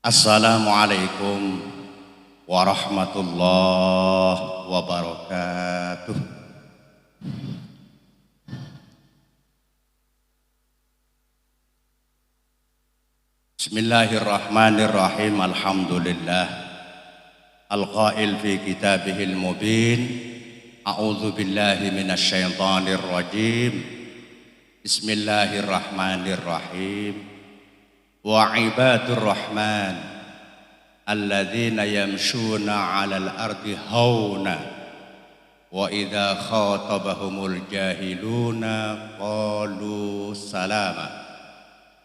Assalamualaikum warahmatullahi wabarakatuh. Bismillahirrahmanirrahim. Alhamdulillah. Al-qail fi kitabihil mubin. A'udzu billahi minasyaitonir rajim. Bismillahirrahmanirrahim. Wa ibadur rahman alladzina yamshuna 'alal ardi hauna wa idza khatabahumul jahiluna qalu salama.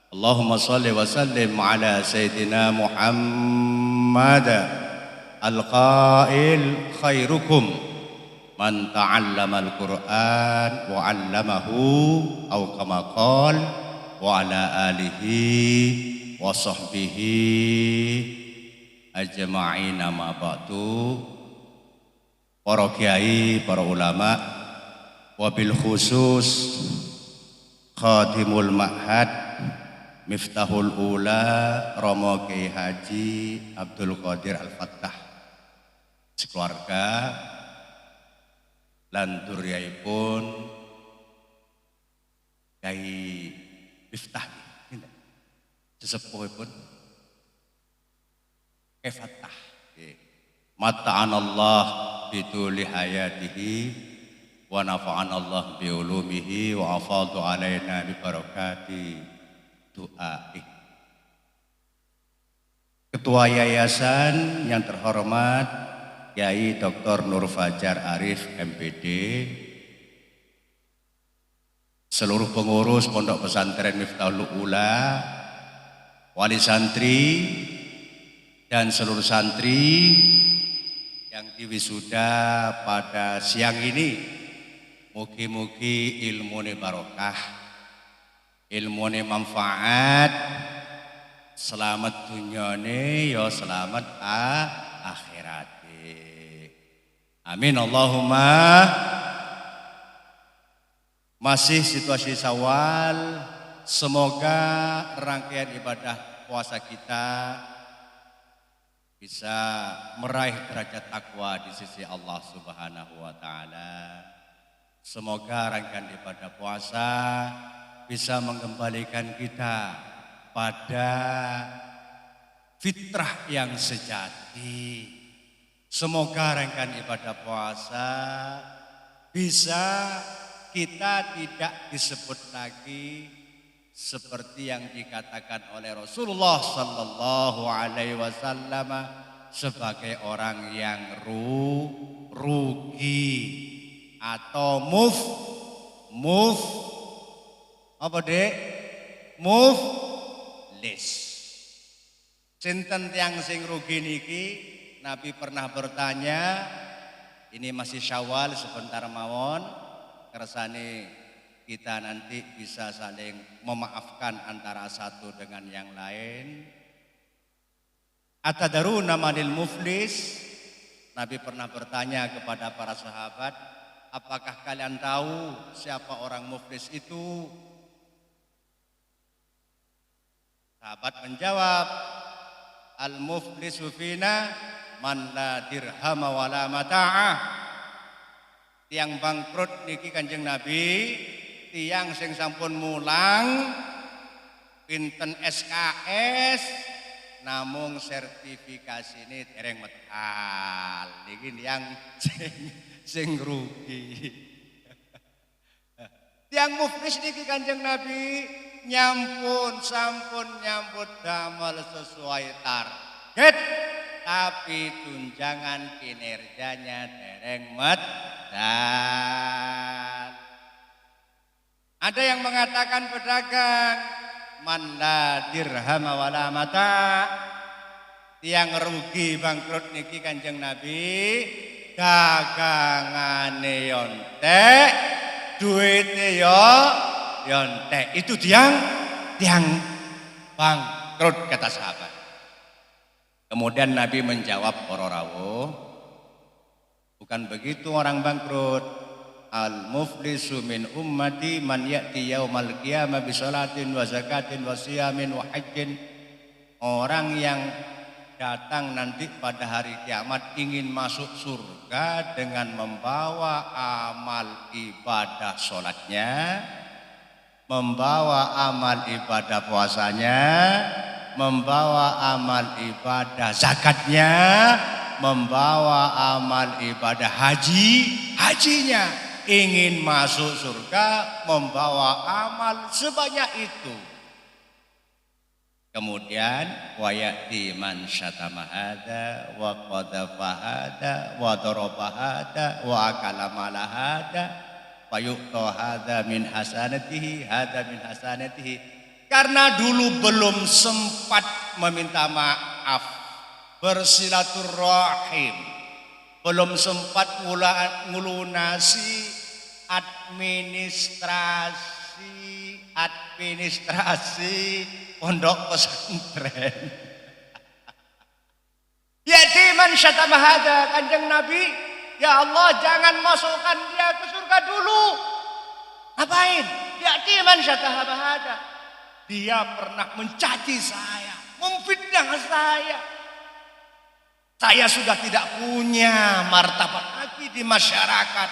Allahumma shalli wa sallim ala sayyidina Muhammad al-qail khairukum man ta'allama al-Qur'an wa 'allamahu aw kama qala wa ala alihi wa sahbihi ajma'in. Ma ba'du. Para kiai, para ulama, wabil khusus khadimul ma'had Miftahul Ula Romo Kiai Haji Abdul Qadir Al-Fattah sekeluarga lan duryaipun Kiai Miftah sesepuhipun Kiai Fattah. Mata'anallah bituli hayatihi wa nafa'anallah bi ulumihi wa afadhu alaina bi barakati du'ai. Ketua Yayasan yang terhormat Kiai Dr. Nur Fajar Arif MPD, seluruh pengurus Pondok Pesantren Miftahul Ula, wali santri dan seluruh santri yang diwisuda pada siang ini, mugi-mugi ilmune barokah, ilmune manfaat, selamat dunyane ya selamat akhirate. Amin Allahumma. Masih situasi Syawal, semoga rangkaian ibadah puasa kita bisa meraih derajat takwa di sisi Allah Subhanahu wa taala. Semoga rangkaian ibadah puasa bisa mengembalikan kita pada fitrah yang sejati. Semoga rangkaian ibadah puasa bisa kita tidak disebut lagi seperti yang dikatakan oleh Rasulullah sallallahu alaihi wasallam sebagai orang yang rugi atau apa dek? Muflis. Sinten tiyang sing rugi niki? Nabi pernah bertanya, ini masih Syawal sebentar mawon, kersane kita nanti bisa saling memaafkan antara satu dengan yang lain. Atadaruna manil muflis? Nabi pernah bertanya kepada para sahabat, apakah kalian tahu siapa orang muflis itu? Sahabat menjawab, al-muflisu fina man la dirhama wala mata'ah. Tiang bangkrut niki Kanjeng Nabi, tiang sing sampun mulang pinten SKS namung sertifikasi ini dereng medal. Niki tiang sing rugi. Tiang muflis niki Kanjeng Nabi sampun nyambut damel sesuai target, tapi tunjangan kinerjanya dereng medal. Ada yang mengatakan pedagang man la dirham wala mata, tiang rugi bangkrut niki Kanjeng Nabi, dagangane yontek, duite yontek. Itu tiang bangkrut kata sahabat. Kemudian Nabi menjawab para rawuh, bukan begitu orang bangkrut. Al-muflisu min ummati man ya'ti yaumal qiyamah bi salatin wa zakatin wa siyamin wa hajjin. Orang yang datang nanti pada hari kiamat ingin masuk surga dengan membawa amal ibadah sholatnya, membawa amal ibadah puasanya, membawa amal ibadah zakatnya, membawa amal ibadah hajinya, ingin masuk surga membawa amal sebanyak itu. Kemudian wa ya'ti man syatama hada wa qadhafa hada wa daraba hada wa akala mala hada fa yu'ta hada min hasanatihi hada min hasanatihi. Karena dulu belum sempat meminta maaf, bersilaturahim, belum sempat ngulunasi administrasi pondok pesantren. Ya'ti man syatama hada, Kanjeng Nabi, ya Allah jangan masukkan dia ke surga dulu. Ngapain? Ya'ti man syatama hada. Dia pernah mencaci saya, memfitnah saya. Saya sudah tidak punya martabat lagi di masyarakat.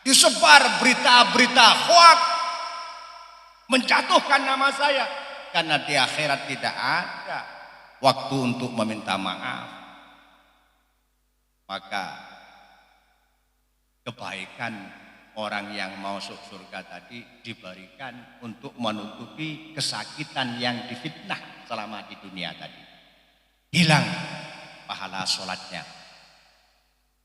Disebar berita-berita hoak, menjatuhkan nama saya. Karena di akhirat tidak ada waktu untuk meminta maaf. Maka kebaikan orang yang mau masuk surga tadi diberikan untuk menutupi kesakitan yang difitnah selama di dunia tadi. Hilang pahala sholatnya.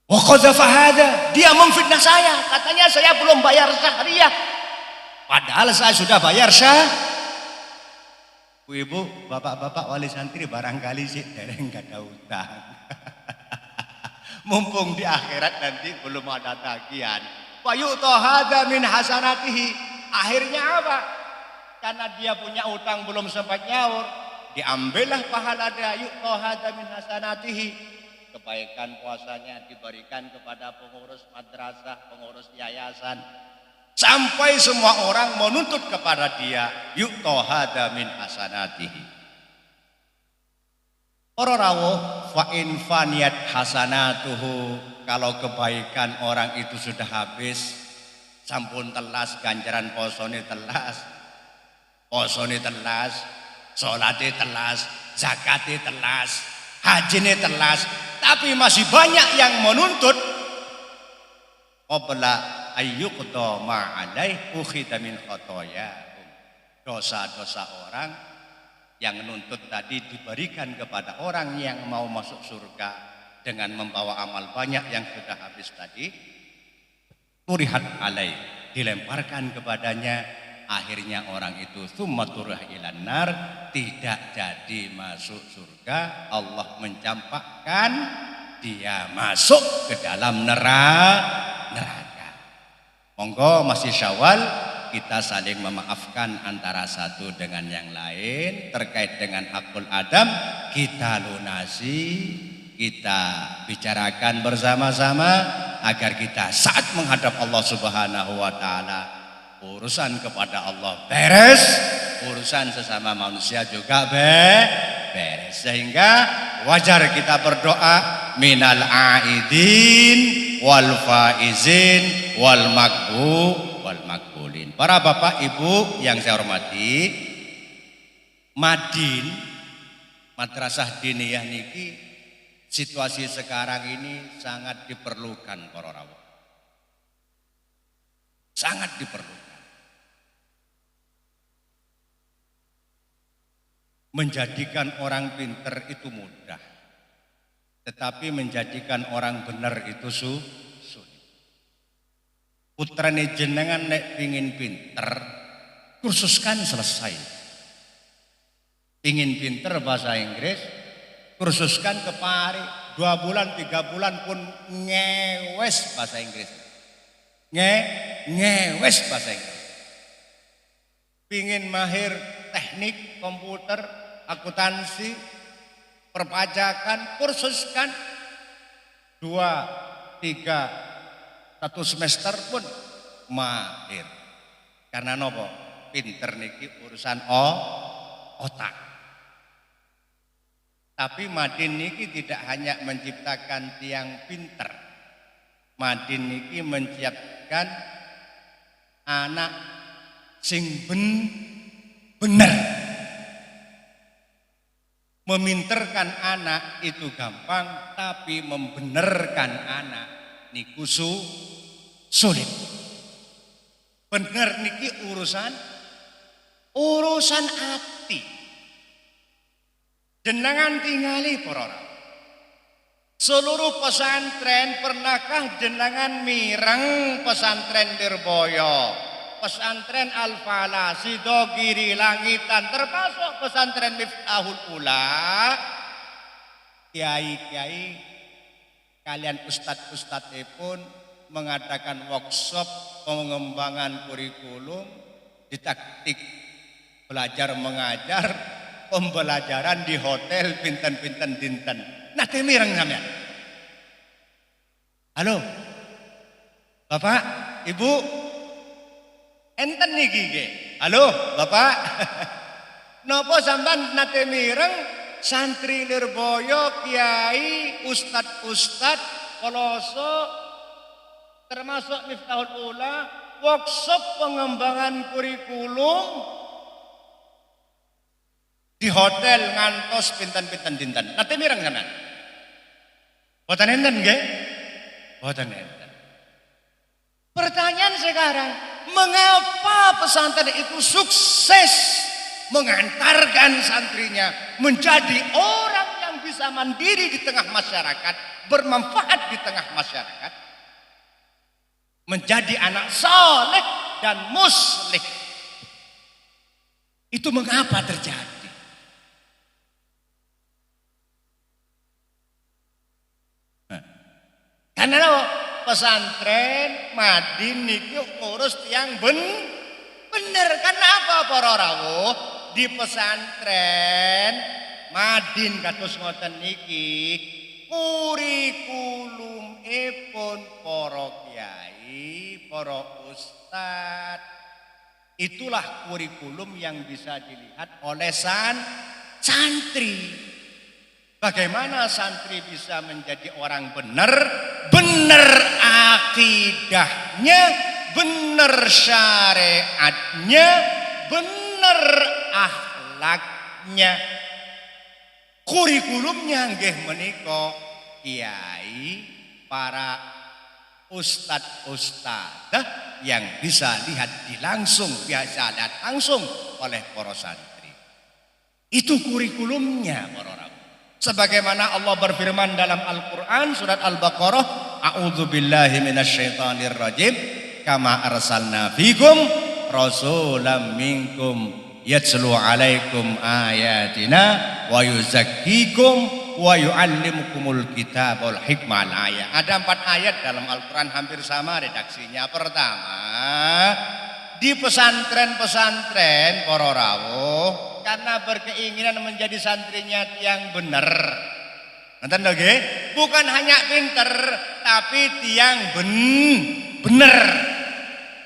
Wa qadhafa hada, dia memfitnah saya, katanya saya belum bayar syahriyah. Padahal saya sudah bayar Ibu, bapak-bapak wali santri barangkali sih dereng gak ada utang. Mumpung di akhirat nanti belum ada tagihan. Wa yu'ta hadza min hasanatihi. Akhirnya apa? Karena dia punya utang belum sempat nyaur, diambillah pahala dia, yu'ta hadza min hasanatihi. Kebaikan puasanya diberikan kepada pengurus madrasah, pengurus yayasan. Sampai semua orang menuntut kepada dia, yu'ta hadza min hasanatihi. Para rawuh, fa in faniyat hasanatuhu, kalau kebaikan orang itu sudah habis, sampun telas ganjaran posone telas, salate telas, zakate telas, hajine telas, tapi masih banyak yang menuntut. Qabla ayyuqda ma alaih ukhida min khotoya. Dosa-dosa orang yang menuntut tadi diberikan kepada orang yang mau masuk surga dengan membawa amal banyak yang sudah habis tadi. Turihat alaih, dilemparkan kepadanya, akhirnya orang itu tsumma turah ilan nar, tidak jadi masuk surga. Allah mencampakkan dia masuk ke dalam neraka. Monggo masih Syawal, kita saling memaafkan antara satu dengan yang lain. Terkait dengan hakul adam, kita lunasi, kita bicarakan bersama-sama agar kita saat menghadap Allah Subhanahu wa taala, urusan kepada Allah beres, urusan sesama manusia juga beres. Sehingga wajar kita berdoa minal aidin wal faizin wal makbulin. Para bapak ibu yang saya hormati, Madin Madrasah Diniyah niki situasi sekarang ini sangat diperlukan para rawuh. Sangat diperlukan. Menjadikan orang pinter itu mudah, tetapi menjadikan orang benar itu sulit. Putrane jenengan nek pingin pinter, kursuskan selesai. Pingin pinter bahasa Inggris, kursuskan ke Paris 2 bulan 3 bulan pun ngewes bahasa Inggris. Ngewes bahasa Inggris. Pingin mahir teknik komputer, akuntansi, perpajakan, kursuskan 2-3 1 semester pun mahir. Karena nopo? Pinter niki urusan otak. Tapi Madin niki tidak hanya menciptakan tiang pinter. Madin niki menciptakan anak sing bener. Meminterkan anak itu gampang, tapi membenerkan anak niku sulit. Bener niki urusan hati. Jenengan tingali para orang. Seluruh pesantren, pernahkah jenengan mireng pesantren Lirboyo, pesantren Al-Falah, Sidogiri, Langitan, termasuk pesantren Miftahul Ula, kiai-kiai kalian ustadz-ustadz pun mengadakan workshop pengembangan kurikulum, didaktik belajar mengajar, pembelajaran di hotel pinten-pinten dinten. Nah mireng sampean. Halo, Bapak, Ibu, enten niki nggih. Halo, Bapak. Napa sampean nate mireng santri Lirboyo, kiai, ustad-ustad, koloso, termasuk Miftahul Ula, workshop pengembangan kurikulum di hotel ngantos pinten-pinten dinten. Nate mireng sampean? Boten enten nggih? Boten enten. Pertanyaan sekarang, mengapa pesantren itu sukses mengantarkan santrinya menjadi orang yang bisa mandiri di tengah masyarakat, bermanfaat di tengah masyarakat, menjadi anak saleh dan muslih? Itu mengapa terjadi? Karena pesantren Madin niki ngurus tiang bener. Kenapa para rawuh? Di pesantren Madin kados ngoten niki kurikulum ipun para kiai, para ustad, itulah kurikulum yang bisa dilihat oleh santri. Bagaimana santri bisa menjadi orang benar akidahnya, benar syariatnya, benar akhlaknya. Kurikulumnya nggih menika kiai, para ustad-ustadzah yang bisa lihat biasa lihat langsung oleh para santri. Itu kurikulumnya para orang. Sebagaimana Allah berfirman dalam Al-Quran surat Al-Baqarah, a'udzubillahi minasyaitonir rajim, kama arsalna fikum rasulam minkum yatslu alaikum ayatina wa yuzakkikum wa yuallimukumul kitab wal hikmah. Ayat. Ada 4 ayat dalam Al-Quran hampir sama redaksinya. Pertama, di pesantren-pesantren para rawuh karena berkeinginan menjadi santrinya tiang bener. Nonton lagi, bukan hanya pinter, tapi tiang bener.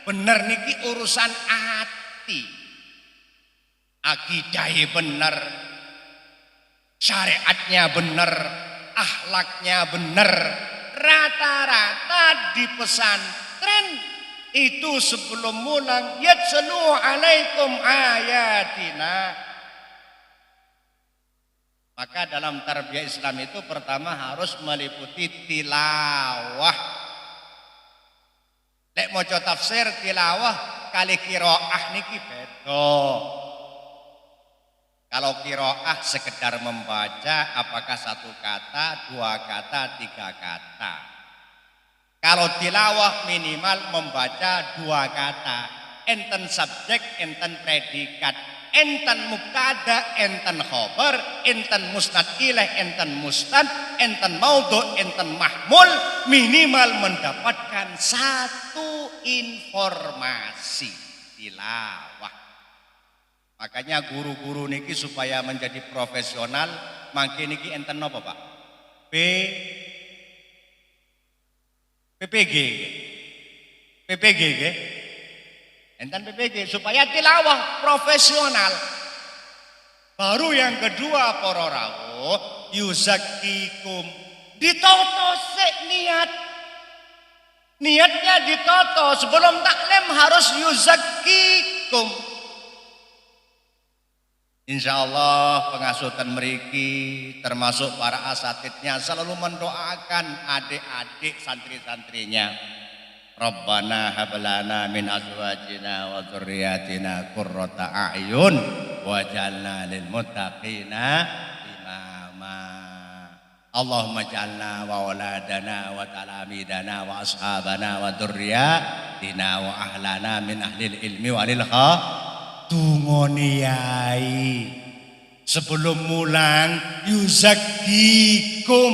Bener niki urusan hati, akidahnya bener, syariatnya bener, akhlaknya bener. Rata-rata di pesantren itu sebelum mulang yatslu alaikum ayatina. Maka dalam tarbiyah Islam itu pertama harus meliputi tilawah. Lek maca tafsir tilawah kali qiraah niki beda. Kalau qiraah sekedar membaca apakah 1 kata, 2 kata, 3 kata. Kalau tilawah minimal membaca 2 kata. Enten subjek, enten predikat. Enten mubtada, enten khobar, enten musnad ilaih, enten mustad, enten maudhu, enten mahmul, minimal mendapatkan 1 informasi tilawah. Makanya guru-guru niki supaya menjadi profesional, mangke niki enten napa Pak? PPG nggih. Enten PPG supaya tilawah profesional. Baru yang kedua para rawuh yuzakikum. Ditoto sik niat. Niatnya ditoto sebelum taklim harus yuzakikum. Insyaallah pengasuhan mriki termasuk para asatidnya selalu mendoakan adik-adik santri-santrinya. Rabbana hablana min azwajina wa dzurriyyatina qurrata a'yun waj'alna lil muttaqina imama. Allahumma ja'alna wa auladana wa talamidana wa ashabana wa dzurriyyatina wa ahlana min ahlil ilmi walil tungoni yai sebelum mulang yuzakikum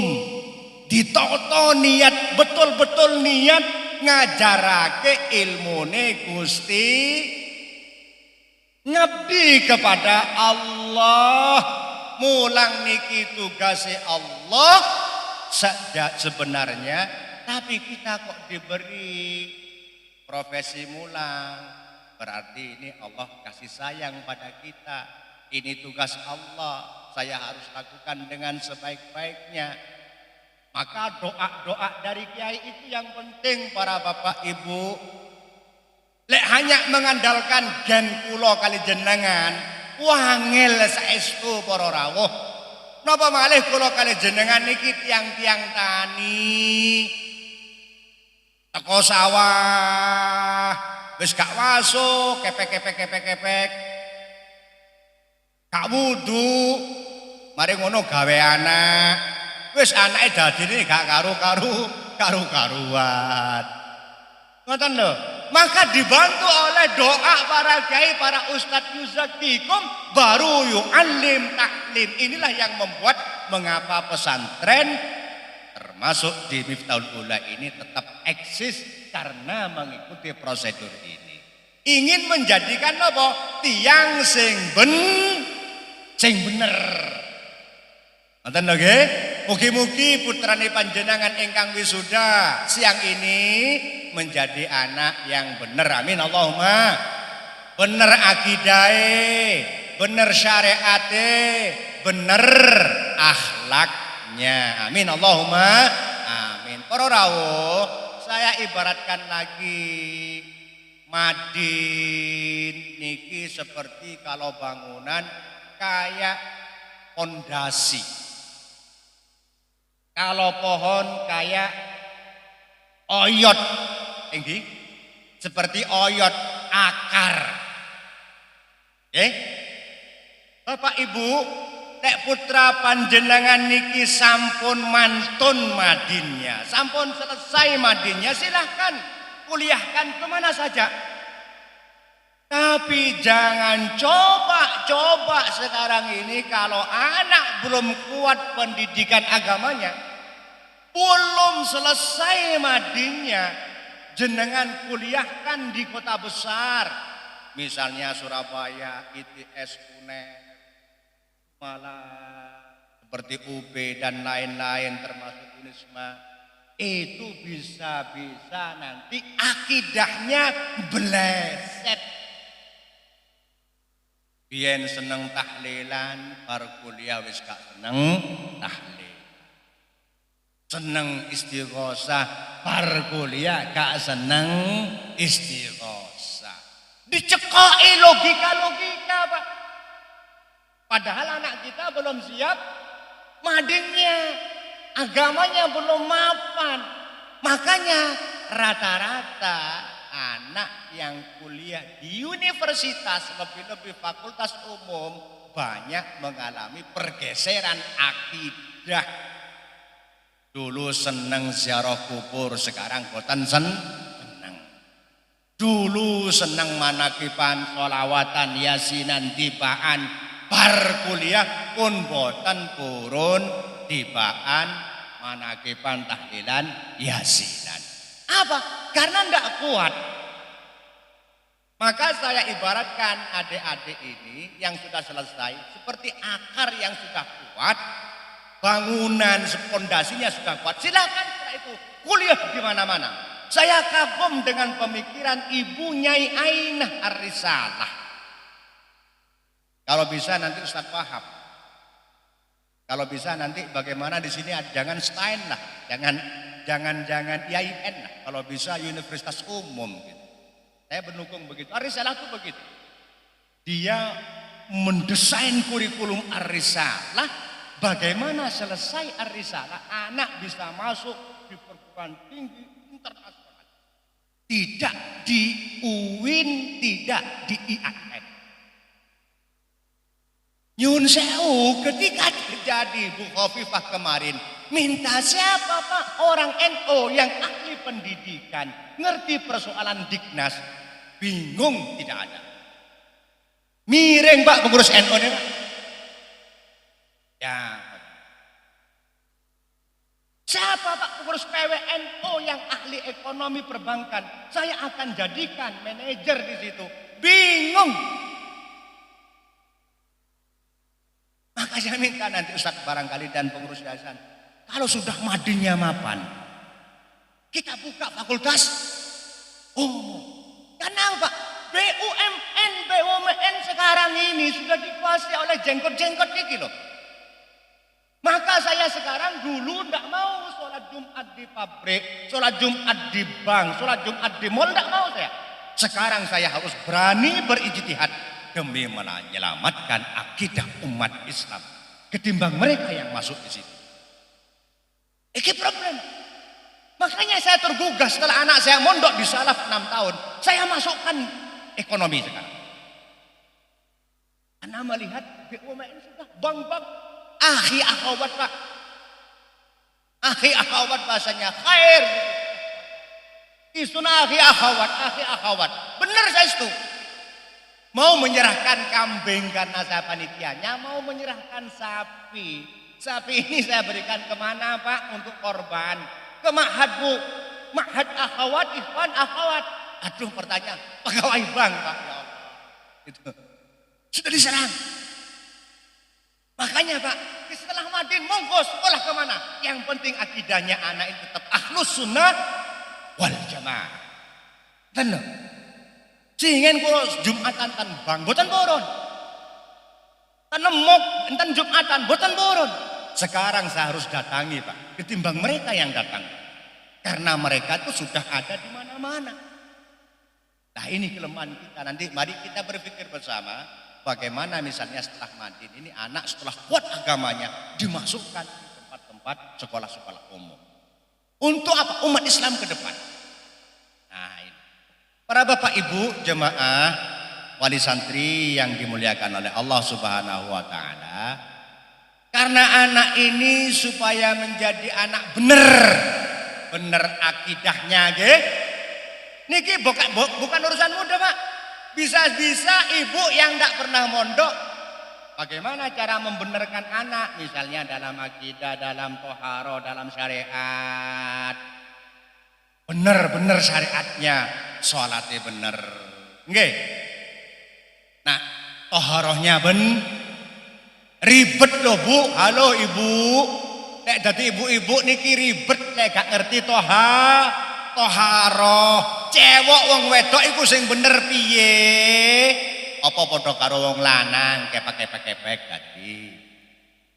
ditoto niat betul-betul niat ngajarake ilmune Gusti ngabdi kepada Allah. Mulang niki tugase Allah sebenarnya, tapi kita kok diberi profesi mulang. Berarti ini Allah kasih sayang pada kita. Ini tugas Allah, saya harus lakukan dengan sebaik-baiknya. Maka doa-doa dari kiai itu yang penting para bapak ibu. Lek hanya mengandalkan gen kula kali jenengan, wangel saestu para rawuh. Napa malih kula kali jenengan niki tiang-tiang tani. Teko sawah wis gak masuk, kepek. Gak wudu, mari ngono gawe anak. Wis anake dadine gak karu-karuan. Ngoten lho. Maka dibantu oleh doa para kiai, para ustadz yuzakikum baru yu'allim taklim. Inilah yang membuat mengapa pesantren termasuk di Miftahul Ula ini tetap eksis. Karena mengikuti prosedur ini ingin menjadikan apa tiang sing bener. Ngoten lho nggih. Mugi-mugi putrane panjenengan ingkang wisuda siang ini menjadi anak yang bener. Amin Allahumma. Bener akidahe, bener syariate, bener akhlaknya. Amin Allahumma. Amin. Para rawuh, saya ibaratkan lagi Madin niki seperti kalau bangunan kayak pondasi. Kalau pohon kayak oyot. Tinggi seperti oyot akar. Bapak Ibu, nek putra panjenengan niki sampun mantun madinnya, sampun selesai madinnya, silahkan kuliahkan kemana saja. Tapi jangan coba sekarang ini kalau anak belum kuat pendidikan agamanya, belum selesai madinnya, jenengan kuliahkan di kota besar, misalnya Surabaya, ITS, UNER, malah seperti UB dan lain-lain termasuk Unisma, itu bisa-bisa nanti akidahnya beleset. Biyen seneng tahlilan, bar kuliah wis gak seneng tahlil. Seneng istighosah, bar kuliah gak seneng istighosah. Dicekoki logika-logika, Pak. Padahal anak kita belum siap madinnya, agamanya belum mapan. Makanya rata-rata anak yang kuliah di universitas, lebih-lebih fakultas umum, banyak mengalami pergeseran akidah. Dulu seneng ziarah kubur, sekarang boten seneng. Dulu seneng manakiban, sholawatan, yasinan, tibaan, bar kuliah pun boten purun tibaan, manakiban, tahlilan, yasinan. Apa? Karena tidak kuat. Maka saya ibaratkan adik-adik ini yang sudah selesai seperti akar yang sudah kuat, bangunan pondasinya sudah kuat. Silakan setelah itu kuliah di mana-mana. Saya kagum dengan pemikiran Ibu Nyai Ainah Ar-Risalah. Kalau bisa nanti Ustadz Wahab. Kalau bisa nanti bagaimana di sini jangan Stein lah, jangan IAIN lah. Kalau bisa universitas umum gitu. Saya mendukung begitu. Ar-Risalah itu begitu. Dia mendesain kurikulum Ar-Risalah, bagaimana selesai Ar-Risalah anak bisa masuk di perguruan tinggi internasional. Tidak di UIN, tidak di IAIN. Nyun sewu ketika terjadi Bu Khofifah kemarin, minta siapa Pak? Orang NU yang ahli pendidikan, ngerti persoalan Dignas, bingung tidak ada. Miring Pak pengurus NU ini Pak. Ya. Siapa Pak pengurus PWNU yang ahli ekonomi perbankan? Saya akan jadikan manajer di situ. Bingung. Maka saya minta nanti Ustadz barangkali dan pengurus yayasan, kalau sudah madinya mapan, kita buka fakultas umum. Kenapa? BUMN sekarang ini sudah dikuasai oleh jenggot-jenggot ini loh. Maka saya sekarang dulu tidak mau sholat Jumat di pabrik, sholat Jumat di bank, sholat Jumat di mall, tidak mau saya. Sekarang saya harus berani berijtihad demi menyelamatkan akidah umat Islam ketimbang mereka yang masuk di situ. Ini problem. Makanya saya tergugah setelah anak saya mondok di Salaf 6 tahun. Saya masukkan ekonomi sekarang. Karena melihat BUMN sudah bank-bank. Akhi akhawat Pak. Akhi akhawat bahasanya khair. Isuna akhi akhawat. Benar saya itu. Mau menyerahkan kambing karena saya panitianya, mau menyerahkan sapi. Sapi ini saya berikan kemana Pak? Untuk korban. Ke Ma'had Bu. Ma'had akhawat, ikhwan akhawat. Aduh pertanyaan, pegawai bank Pak. Ya Allah. Itu. Sudah diserang. Makanya Pak, setelah Madin monggo sekolah kemana? Yang penting akidahnya anak itu tetap ahlus sunnah wal jamaah. Tenang. Sehingga kalau Jumatan tan bang, boten boron. Tanemok enten Jumatan, boten boron. Sekarang saya harus datangi Pak, ketimbang mereka yang datang. Karena mereka itu sudah ada di mana-mana. Nah ini kelemahan kita. Nanti mari kita berpikir bersama, bagaimana misalnya setelah Madin ini anak setelah kuat agamanya dimasukkan di tempat-tempat sekolah-sekolah umum. Untuk apa? Umat Islam ke depan. Nah ini. Para bapak ibu jemaah wali santri yang dimuliakan oleh Allah Subhanahu wa taala, karena anak ini supaya menjadi anak bener akidahnya nggih. Niki bukan urusan mudah Pak. Bisa-bisa ibu yang tidak pernah mondok, bagaimana cara membenarkan anak misalnya dalam akidah, dalam toharo, dalam syariat. Bener syariatnya, sholatnya bener. Nggih. Nah, toharohnya ribet loh Bu. Halo Ibu. Nek dadi ibu-ibu niki ribet nek gak ngerti toharo. Cewek wong wedok iku sing bener piye? Apa padha karo wong lanang kepek-kepek dadi.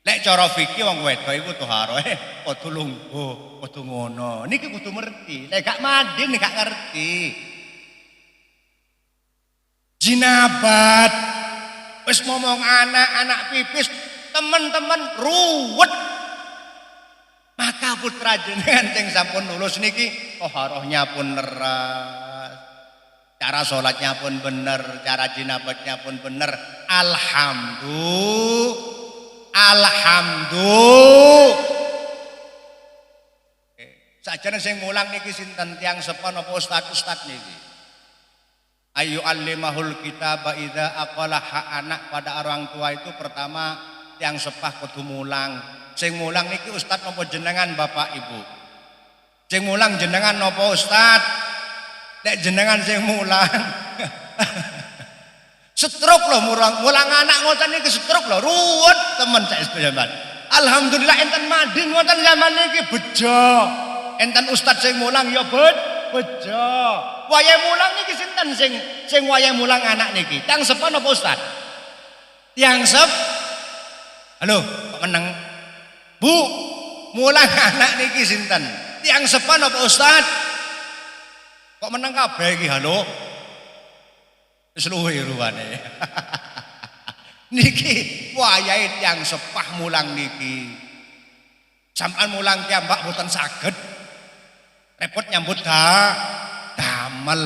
Lek cara fikih wong wedok iku toharoe kudu lungguh, kudu ngono. Niki kudu ngerti. Lek gak madin gak ngerti. Jinabat. Wis ngomong anak pipis, teman-teman ruwet. Maka putra jenengan sing sampun lulus niki toharohnya pun leres. Cara sholatnya pun bener, cara jinabatnya pun bener. Alhamdulillah. Sajane sing mulang niki sinten tiyang sepuh napa ustaz niki? Ayu alimahul kitaba idza aqala hak anak pada orang tua itu pertama tiyang sepah kudu mulang. Sing mulang niki ustaz napa jenengan Bapak Ibu? Sing mulang jenengan napa ustaz? Nek jenengan sing mulang. Setruk lho mulang anak ngoten niki setruk lho, ruwet temen saya sampeyan. Alhamdulillah enten madin ngoten zaman niki bejo. Enten ustaz sing mulang ya bejo. Wayahe mulang niki sinten sing wayahe mulang anak niki? Tang sepuh napa ustaz? Tiang sep. Halo, kok meneng? Bu, mulang anak niki sinten? Tiang sepan apa Ustad? Kok meneng kabeh iki halo? Wis luwe ruwane. Niki wayahe tiang sepah mulang niki. Sampean mulang piyambak boten saged. Repot nyambut damel.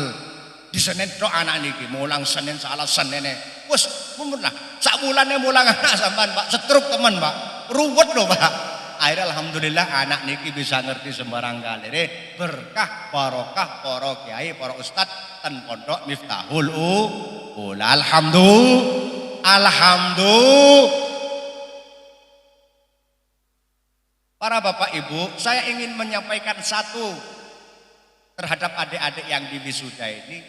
Di Senin tok anak niki mulang Senin salah Senene. Wes mumpun lah. Sak bulane mulang anak sampean Pak, setruk temen Pak. Ruwet lho Pak. Akhirnya alhamdulillah anak niki bisa ngerti sembarang kali. Berkah barokah para kiai, para ustad ten pondok Miftahul Ula. Alhamdulillah. Para bapak ibu, saya ingin menyampaikan satu terhadap adik-adik yang di wisuda ini.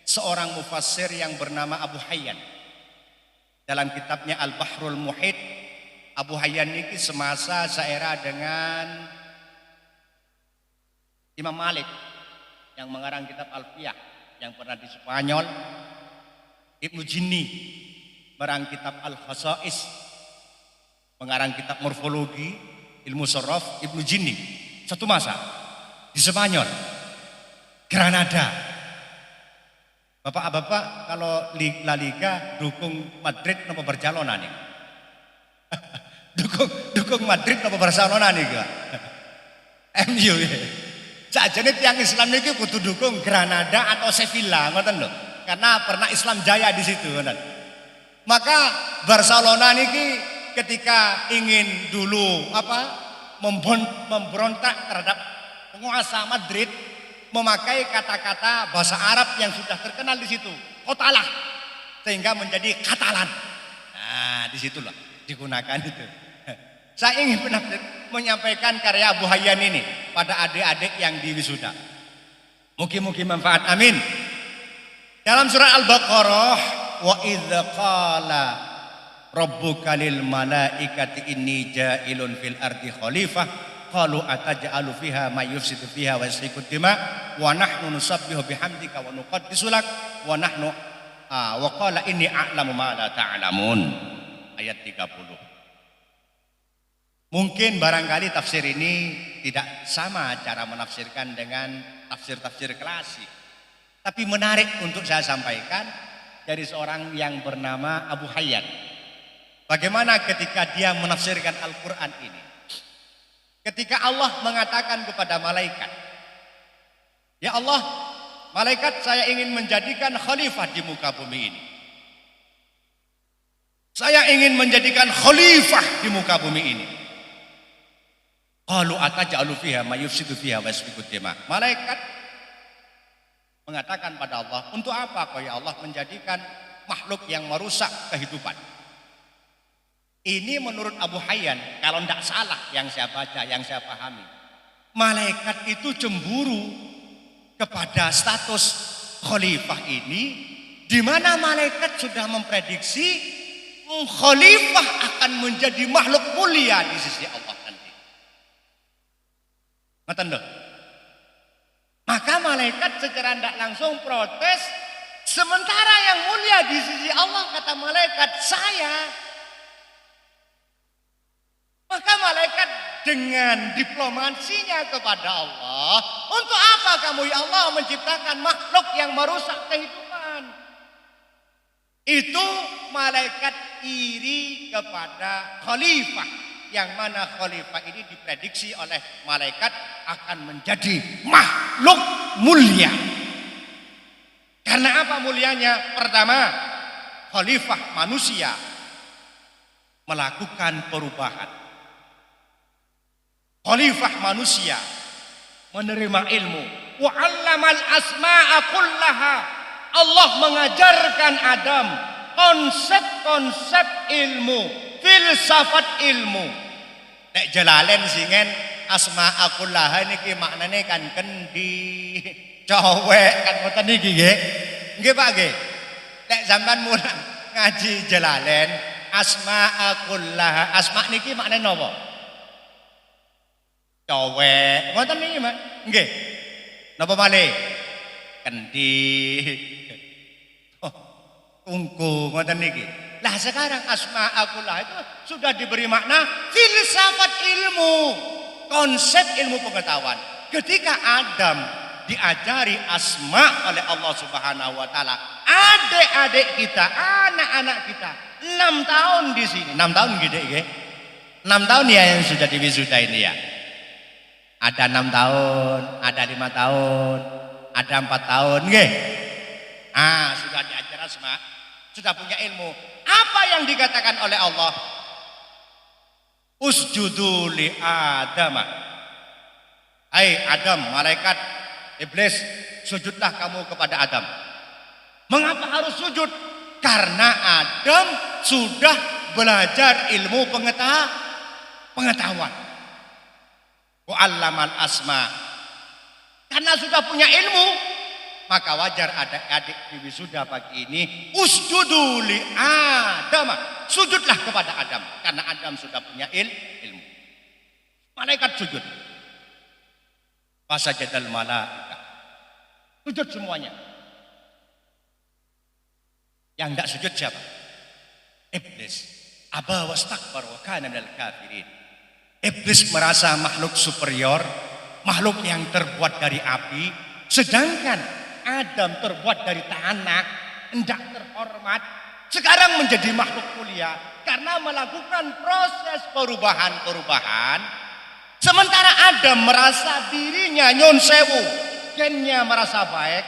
Seorang mufassir yang bernama Abu Hayyan. Dalam kitabnya Al-Bahrul Muhit, Abu Hayyan ini semasa seera dengan Imam Malik yang mengarang kitab Alfiyah yang pernah di Spanyol. Ibnu Jinni mengarang kitab Al-Khasais, mengarang kitab morfologi ilmu sorof. Ibnu Jinni satu masa di Spanyol, Granada. Bapak-bapak kalau La Liga dukung Madrid napa Barcelona nih? dukung Madrid napa Barcelona nih gak? MU ya. Sajane tiang Islam niki kudu dukung Granada atau Sevilla ngoten lho. Karena pernah Islam jaya di situ ngoten. Maka Barcelona niki ketika ingin dulu memberontak terhadap penguasa Madrid, memakai kata-kata bahasa Arab yang sudah terkenal di situ, kotalah, sehingga menjadi Katalan. Nah, disitulah digunakan itu. Saya ingin menyampaikan karya Abu Hayyan ini pada adik-adik yang di wisuda. Mungkin manfaat, amin. Dalam surah Al-Baqarah, wa idza qala rabbuka lil malaikati inni ja'ilun fil ardi khalifah qalu ataj'alu fiha may yufsidu fiha wa yasfiku dima wa nahnu nusabbihu bihamdika wa nuqaddisu lak wa nahnu wa qala inni a'lamu ma la ta'lamun. Ayat 30. Mungkin barangkali tafsir ini tidak sama cara menafsirkan dengan tafsir-tafsir klasik, tapi menarik untuk saya sampaikan dari seorang yang bernama Abu Hayyan. Bagaimana ketika dia menafsirkan Al-Quran ini? Ketika Allah mengatakan kepada malaikat, ya Allah, malaikat saya ingin menjadikan khalifah di muka bumi ini. Saya ingin menjadikan khalifah di muka bumi ini. Qalu ataj'alu fiha may yufsidu fiha wa yasfiku dima. Malaikat mengatakan pada Allah, untuk apa kau ya Allah menjadikan makhluk yang merusak kehidupan? Ini menurut Abu Hayyan, kalau tidak salah yang saya baca, yang saya pahami, malaikat itu cemburu kepada status khalifah ini, di mana malaikat sudah memprediksi khalifah akan menjadi makhluk mulia di sisi Allah nanti. Ngoten lho. Maka malaikat secara tidak langsung protes, sementara yang mulia di sisi Allah, kata malaikat, saya. Maka malaikat dengan diplomasinya kepada Allah, untuk apa kamu ya Allah menciptakan makhluk yang merusak kehidupan? Itu malaikat iri kepada khalifah, yang mana khalifah ini diprediksi oleh malaikat akan menjadi makhluk mulia. Karena apa mulianya? Pertama, khalifah manusia melakukan perubahan. Khalifah manusia menerima ilmu. Wa 'allamal asma'a kullaha. Allah mengajarkan Adam konsep-konsep ilmu, filsafat ilmu. Nek Jalalain singen asma'a kullaha niki maknane kan kendi, cowek kan ngoten niki nggih. Nggih Pak nggih. Nek sampean mulang ngaji Jalalain asma'a kullaha, asma niki maknane napa? Cowek, ngoten niki, Mas. Nggih. Napa malih? Kendi. Oh, tungku ngoten niki. Lah sekarang asma'akullah itu sudah diberi makna filsafat ilmu, konsep ilmu pengetahuan. Ketika Adam diajari asma oleh Allah Subhanahu wa taala, adik-adik kita, anak-anak kita 6 tahun di sini. 6 tahun gede nggih. 6 tahun ya yang sudah diwisuda ini ya. Ada 6 tahun, ada 5 tahun, ada 4 tahun nggih. Sudah diajar asma, sudah punya ilmu. Apa yang dikatakan oleh Allah? Usjudu li Adam. Hai Adam, malaikat, iblis, sujudlah kamu kepada Adam. Mengapa harus sujud? Karena Adam sudah belajar ilmu pengetahuan. Wa'allamal asma. Karena sudah punya ilmu, maka wajar adik-adik di wisuda pagi ini usjudu li Adam. Sujudlah kepada Adam karena Adam sudah punya ilmu. Malaikat sujud. Fasajadal malaika. Sujud semuanya. Yang enggak sujud siapa? Iblis. Aba wastakbar wa kana minal kafirin. Iblis merasa makhluk superior, makhluk yang terbuat dari api, sedangkan Adam terbuat dari tanah, hendak terhormat, sekarang menjadi makhluk mulia karena melakukan proses perubahan. Sementara Adam merasa dirinya nyon sewu, gennya merasa baik,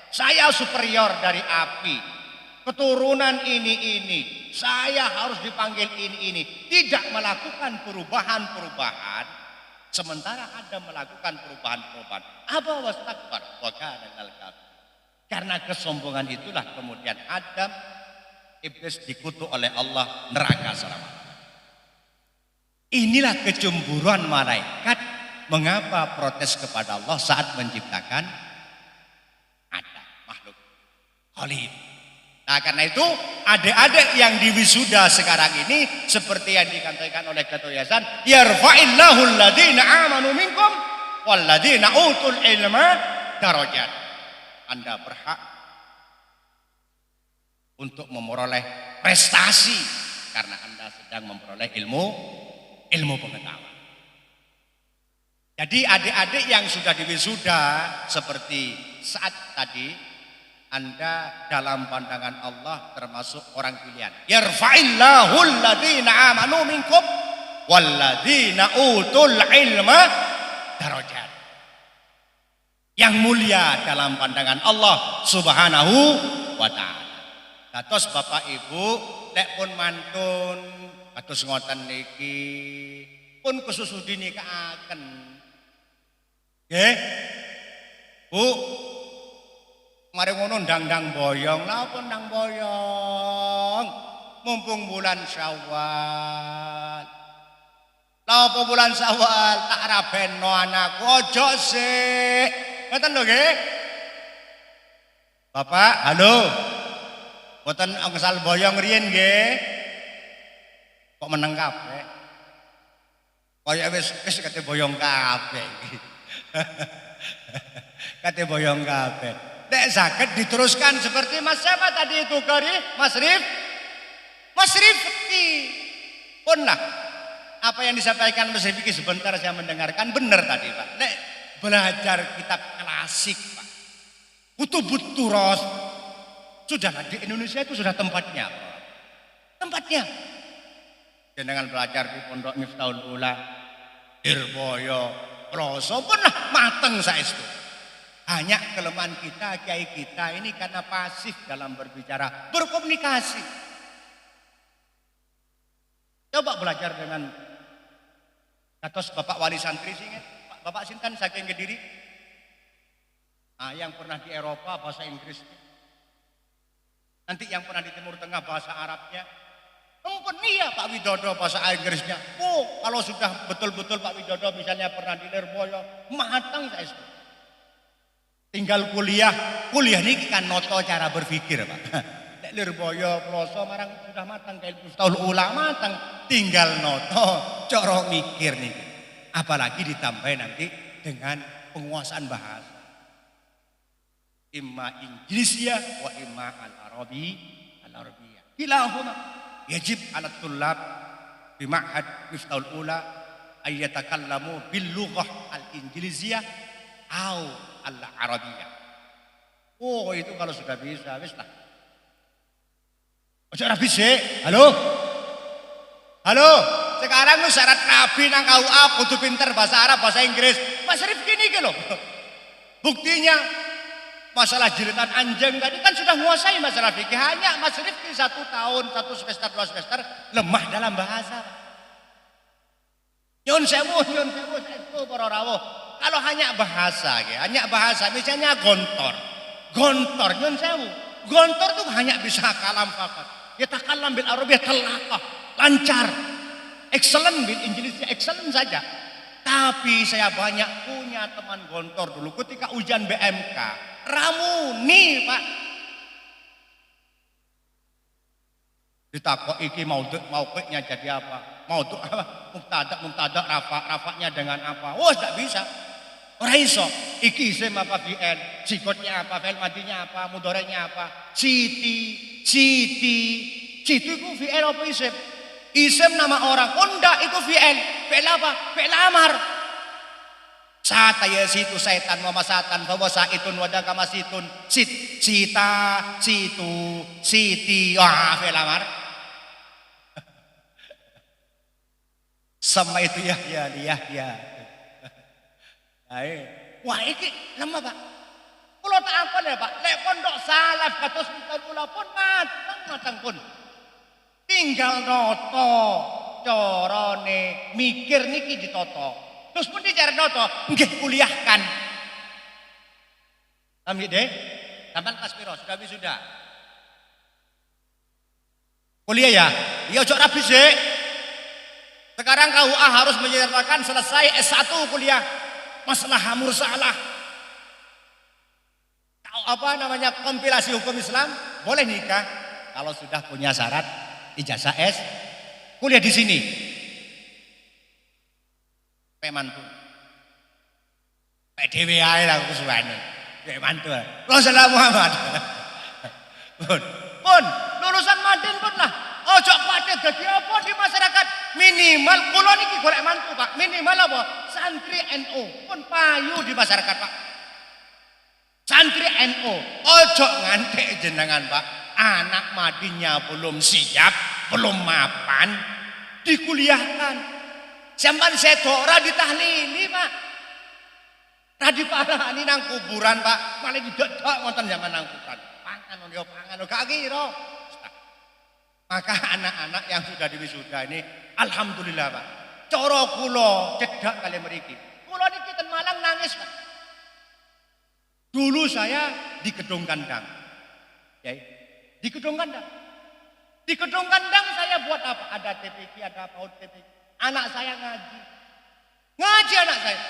saya superior dari api, keturunan ini, saya harus dipanggil ini, tidak melakukan perubahan. Sementara Adam melakukan perubahan. Aba wastakbar wa kana minal kafirin. Karena kesombongan itulah kemudian Adam, iblis dikutuk oleh Allah neraka selama. Inilah kecemburuan malaikat mengapa protes kepada Allah saat menciptakan Adam, makhluk khalid. Nah karena itu adik-adik yang diwisuda sekarang ini seperti yang dikatakan oleh Ketua Yayasan, yarfa'illahu alladhina amanu minkum walladhina utul ilma darajat. Anda berhak untuk memperoleh prestasi karena Anda sedang memperoleh ilmu pengetahuan. Jadi adik-adik yang sudah diwisuda seperti saat tadi, Anda dalam pandangan Allah termasuk orang pilihan. Yarfa'illahu alladhina amanu minkum walladhina utul ilma darajat. Yang mulia dalam pandangan Allah Subhanahu wa taala. Kados Bapak Ibu lek pun mantun kados ngoten niki pun kesusu dinikaaken. Nggih. Bu, mari ngono ndang-ndang boyong, lha apa ndang boyong? Mumpung bulan Syawal. Lha apa bulan Syawal tak rabeno anakku ojo sik. Ngoten lho nggih. Bapak, halo. Mboten angsal boyong riyen nggih. Kok meneng kabeh. Kaya wis kate boyong kabeh iki. Kate boyong kabeh. Nek saged diteruskan seperti Mas siapa tadi itu Gari? Mas Rifki. Pun lah. Apa yang disampaikan Mas Rifki sebentar saya mendengarkan benar tadi Pak. Nek belajar kitab klasik Pak. Butuh ros. Sudahlah di Indonesia itu sudah tempatnya. Tempatnya. Dengan belajar di Pondok Miftahul Ula, Dirboyo, Ploso pun lah mateng saestu. Hanya kelemahan kita, kiai kita ini karena pasif dalam berbicara, berkomunikasi. Coba belajar dengan kados Bapak Wali Santri sini, Bapak Sintan saking Kediri. Yang pernah di Eropa bahasa Inggrisnya. Nanti yang pernah di Timur Tengah bahasa Arabnya. Ampun iya Pak Widodo bahasa Inggrisnya. Kalau sudah betul-betul Pak Widodo misalnya pernah di Lirboyo, matang saya itu. Tinggal kuliah ini kan noto cara berpikir Pak. Nek Lirboyo, Ploso marang sudah matang kayak Miftahul Ula matang, tinggal noto cara mikir nih. Apalagi ditambah nanti dengan penguasaan bahasa. Imma Inggrisiyah wa imma al-Arabiyah. Kilahuma yajib ala tullab bi ma'had Miftahul Ula ay yatakallamu bil lughah al-injiliziyah au al-arabiyah. Oh, itu kalau sudah bisa, wis lah. Ojo ora bisa. Halo? Halo? Sekarang lu syarat nabi nang KUA kudu pinter bahasa Arab, bahasa Inggris. Mas Rifki iki lho. Buktinya masalah jilitan anjing tadi kan sudah menguasai masalah fikih. Hanya Mas Rifki 1 tahun, 1 semester, 2 semester lemah dalam bahasa. Nyun sewu itu para rawuh. Kalau hanya bahasa, misalnya gontor. Gontor nyun sewu. Gontor tuh hanya bisa kalam fakat. Ya takalam bil arabiyah talaqah, lancar. Excellent bil Indonesia, excellent saja. Tapi saya banyak punya teman gontor dulu ketika ujian BMK. Ramuni, Pak. Ditakok iki mauqifnya jadi apa? Maudhu apa? Mubtada, rafa'nya dengan apa? Oh, tidak bisa. Ora iso. Iki isim apa fi'il? Sikotnya apa? Fi'il madinya apa? Mudhari'nya apa? Siti itu fi'il apa isim? Isim nama orang. Konda itu fi'il. Fi'il apa? Fi'il amar. Sata ya situ setan wa masatan bahwa saitun wadaka masitun sita situ siti wah fi'il amar. Sama itu ya. Wah iki lemah Pak. Kula tak ampun ya Pak. Lek pondok salaf kados Miftahul Ula pun matang pun. Tinggal noto carane mikir niki ditoto. Terus pun dicara noto nggih kuliahkan. Kami deh. Sampeyan kelas piro? Sudah wisuda. Kuliah ya? Ya ojo rabi sih. Sekarang KUA harus menyertakan selesai S1 kuliah. Masalah mursalah. Apa namanya kompilasi hukum Islam boleh nikah kalau sudah punya syarat ijazah S, kuliah di sini. Pemantu. PDW ae lah kusuwane. Pemantu. Rasulullah Muhammad. Pun lulusan Madin pun lah. Ojo kuwatir dadi apa di masyarakat. Minimal kula niki golek mantu, Pak. Minimal apa? Santri NU. Pun payu di masyarakat, Pak. Santri NU. Ojo ngantek jenengan, Pak. Anak Madinnya belum siap, belum mapan, dikuliahkan. Sampeyan sedo ora ditahlili, Pak. Ora diparani nang kuburan, Pak. Malah didodok wonten zaman nang kuburan. Pangan gak kira. Maka anak-anak yang sudah diwisuda ini alhamdulillah Pak. Cara kula cedak kali mriki. Kula niki ten Malang nangis Pak. Dulu saya di Gedung Kandang. Ya, di Gedung Kandang. Di Gedung Kandang saya buat apa? Ada TPQ, ada PAUD TPQ. Anak saya ngaji. Ngaji anak saya.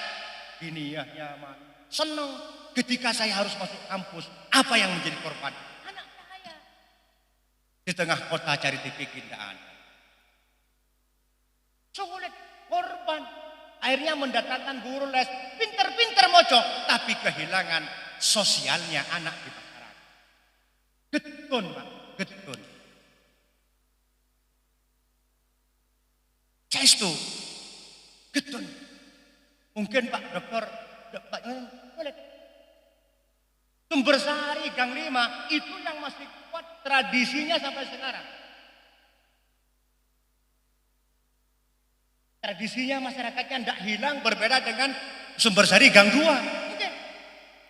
Gini ya nyaman. Senang ketika saya harus masuk kampus. Apa yang menjadi korban? Di tengah kota cari TV tidak ada. Sulit, korban. Akhirnya mendatangkan guru les. Pinter-pinter moco. Tapi kehilangan sosialnya anak di masyarakat. Getun Pak, getun. Cestu. Getun. Mungkin Pak Dokter, Sumber Sari Gang 5 itu yang masih kuat tradisinya sampai sekarang. Tradisinya masyarakatnya tidak hilang berbeda dengan Sumber Sari Gang 2. Oke.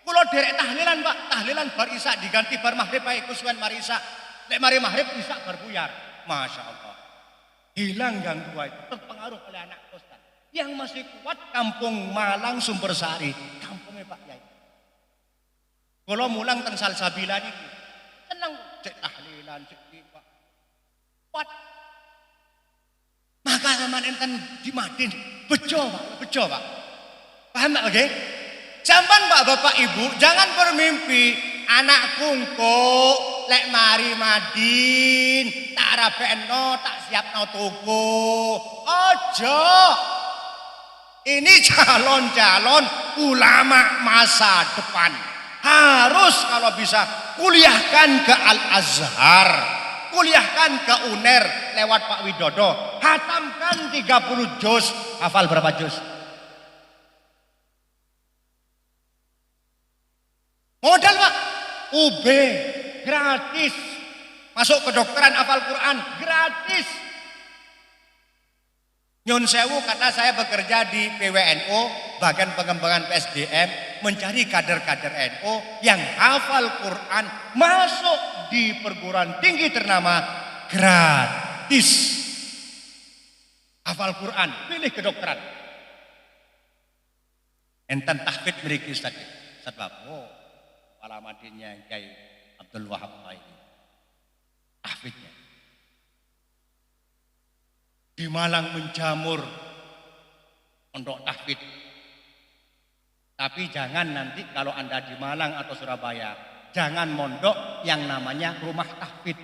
Kalau derek tahlilan Pak, tahlilan bar isya diganti bar maghrib Pak Kuswan bar isya. Lek mari maghrib isya bar buyar. Masya Allah. Hilang Gang 2 itu terpengaruh oleh anak kosan. Yang masih kuat Kampung Malang Sumber Sari, kampungnya Pak Yai. Kalau mulang ten Salsabila niki. Tenang cek tahlilan cek Pak. Kuat. Maka zaman enten di Madin bejo Pak. Paham tak oke? Sampan Pak Bapak Ibu jangan bermimpi anak kungko lek mari Madin tak rabekno tak siapno tuku. Ojo. Ini calon-calon ulama masa depan. Harus kalau bisa kuliahkan ke Al-Azhar, kuliahkan ke UNER lewat Pak Widodo, hatamkan 30 juz. Hafal berapa juz? Modal Pak, UB gratis. Masuk kedokteran hafal Quran gratis. Nyun sewu karena saya bekerja di PWNU, bagian pengembangan PSDM, mencari kader-kader NU yang hafal Quran masuk di perguruan tinggi ternama gratis. Hafal Quran, pilih kedokteran. Enten tahfidz mriki Ustaz. Ustaz Bapak, alamadinnya Kiai Abdul Wahab ini. Tahfidznya. Di Malang menjamur pondok tahfidz. Tapi jangan nanti kalau Anda di Malang atau Surabaya, jangan mondok yang namanya rumah tahfidz.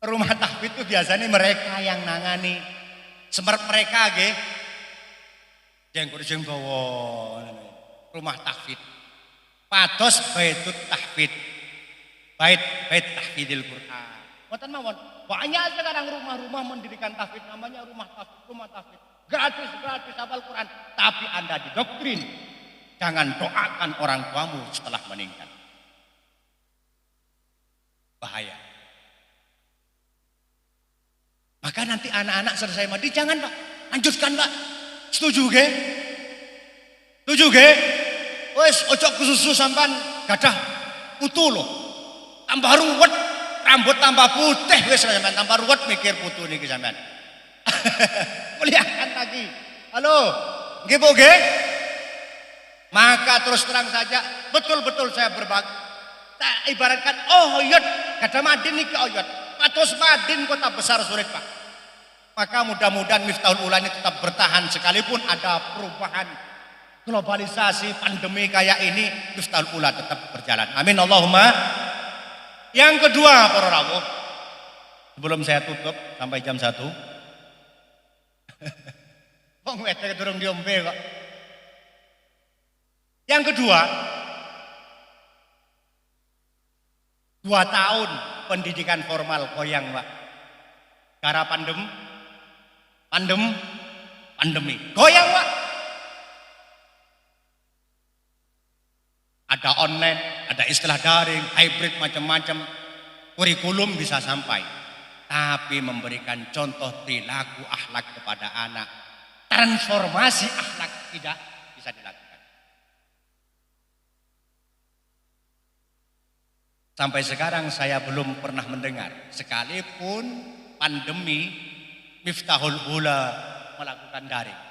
Rumah tahfidz itu biasanya mereka yang nangani. Semerep mereka nggih. Jeng bawa rumah tahfidz. Pados baitut tahfidz. Bait tahfidzil Quran. Mboten mawon. Banyak sekarang rumah-rumah mendirikan tahfidz namanya rumah tahfidz. Gratis hafal Quran. Tapi Anda didoktrin. Jangan doakan orang tuamu setelah meninggal. Bahaya. Maka nanti anak-anak selesai mati, jangan Pak. Lanjutkan Pak. Setuju ge? Setuju ge? Wes ojo kesusu sampan gadah putu loh. Tambah ruwet. Rambut tambah putih wis sampean, tambah ruwet mikir putu niki sampean. Kuliahkan lagi. Halo, nggih Bu nggih? Maka terus terang saja, betul-betul saya berbagi. Tak ibaratkan oyot, gadah Madin niki oyot. Pados Madin kota besar sulit Pak. Maka mudah-mudahan Miftahul Ula ini tetap bertahan sekalipun ada perubahan globalisasi pandemi kayak ini, Miftahul Ula tetap berjalan. Amin Allahumma. Yang kedua para rawuh, sebelum saya tutup sampai jam 1. Wong wedok durung diombe kok. Yang kedua, 2 tahun pendidikan formal goyang Pak. Karena pandemi. Goyang Pak. Ada online, ada istilah daring, hybrid macam-macam. Kurikulum bisa sampai. Tapi memberikan contoh perilaku akhlak kepada anak. Transformasi akhlak tidak bisa dilakukan. Sampai sekarang saya belum pernah mendengar. Sekalipun pandemi, Miftahul Ula melakukan daring.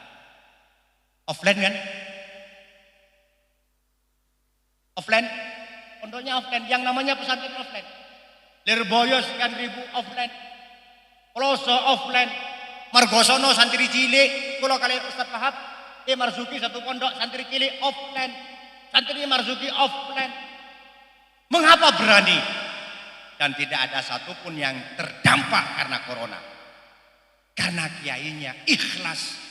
Offline kan? Offline, pondoknya offline, yang namanya pesantren offline. Lirboyo sekian ribu offline, Peloso offline, Margosono santri cilik, kula kali Ustaz Wahab, Marzuki satu pondok santri cilik offline, santri Marzuki offline. Mengapa berani? Dan tidak ada satupun yang terdampak karena corona. Karena kiainya ikhlas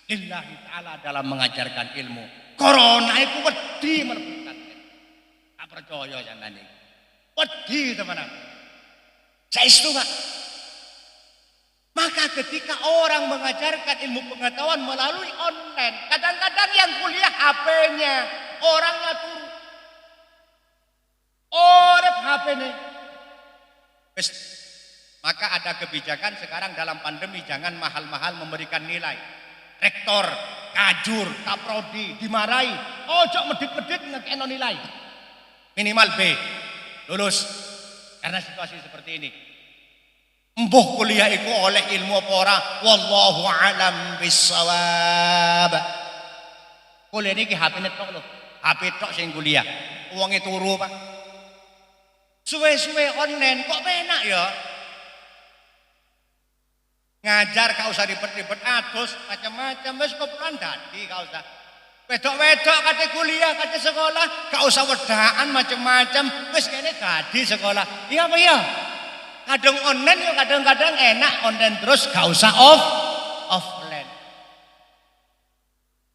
lillahi ta'ala dalam mengajarkan ilmu. Corona itu wedi merebutkan. Tak percaya jangan ini. Wedi teman-teman. Saya itu Pak. Maka ketika orang mengajarkan ilmu pengetahuan melalui online, kadang-kadang yang kuliah HP-nya, orangnya turun. Orep HP-nya. Maka ada kebijakan sekarang dalam pandemi jangan mahal-mahal memberikan nilai. Rektor, kajur, kaprodi dimarahi. Ojo medit-medit ngekeno nilai. Minimal B, lulus. Karena situasi seperti ini. Mbuh kuliah iku oleh ilmu apa ora? Wallahu alam bissawab. Kuliah niki HP-ne tok lho. HP tok sing kuliah. Wonge turu, Pak. Suwe-suwe online kok penak ya? Ngajar gak usah ribet-ribet atus macam-macam wis kepulan dadi gak usah. Wedok-wedok kate kuliah, kate sekolah, gak usah wedaan macam-macam wis kene dadi sekolah. Iya apa ya? Kadang online ya kadang-kadang enak online terus gak usah offline.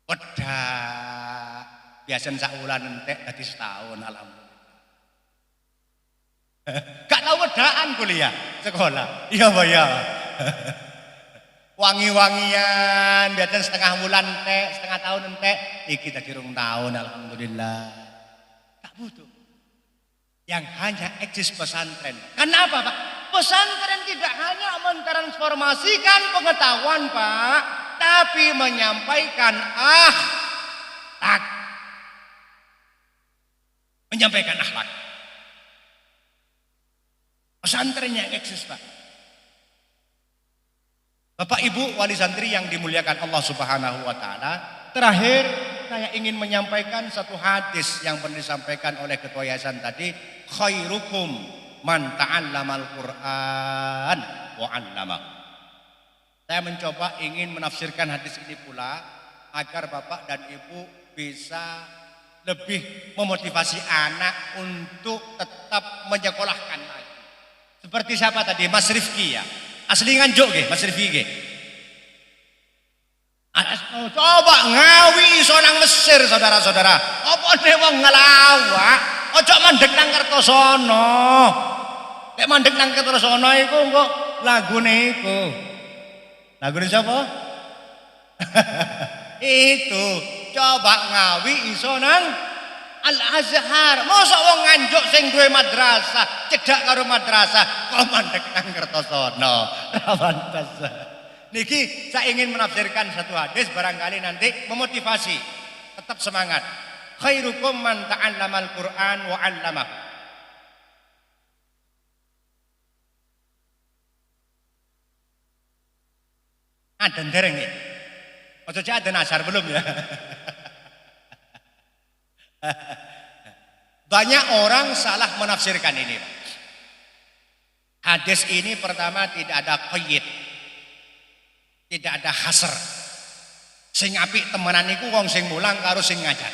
Wedak. Biasa sak wulan entek dadi setahun alhamdulillah. Gak tahu wedaan kuliah sekolah. Iya Pak ya. Wangi-wangian, biasanya setengah bulan entek, setengah tahun entek. Iki tadi rong tahun alhamdulillah. Gak butuh. Yang hanya eksis pesantren. Kenapa Pak? Pesantren tidak hanya mentransformasikan pengetahuan Pak, tapi menyampaikan akhlak. Menyampaikan akhlak. Pesantren yang eksis Pak. Bapak Ibu wali santri yang dimuliakan Allah Subhanahu wa taala, terakhir saya ingin menyampaikan satu hadis yang pernah disampaikan oleh ketua yayasan tadi, khairukum man ta'allamal Qur'an wa 'allamahu. Saya mencoba ingin menafsirkan hadis ini pula agar Bapak dan Ibu bisa lebih memotivasi anak untuk tetap menyekolahkan lagi. Seperti siapa tadi? Mas Rifki ya. Asli Nganjuk nggih, Mas Rifki nggih. Coba ngawi iso nang Mesir saudara-saudara. Apa nek wong ngelawak, ojo mandek nang Kertosono. Nek mandek nang Kertosono iku engko lagune iku. Lagune sapa? Itu, coba ngawi iso nang Al-Azhar. Mosok wong Nganjuk sing duwe madrasah, cedhak karo madrasah, kok mandek nang Kertosono. Ra pantes. Niki saya ingin menafsirkan satu hadis barangkali nanti memotivasi. Tetap semangat. Khairukum man ta'allamal Qur'an wa 'allamahu. Ada dereng ya? Maksudnya ada nasar belum ya? Banyak orang salah menafsirkan ini. Hadis ini pertama tidak ada qayyid. Tidak ada hasr. Sing apik temenan iku wong sing mulang karo sing ngajar.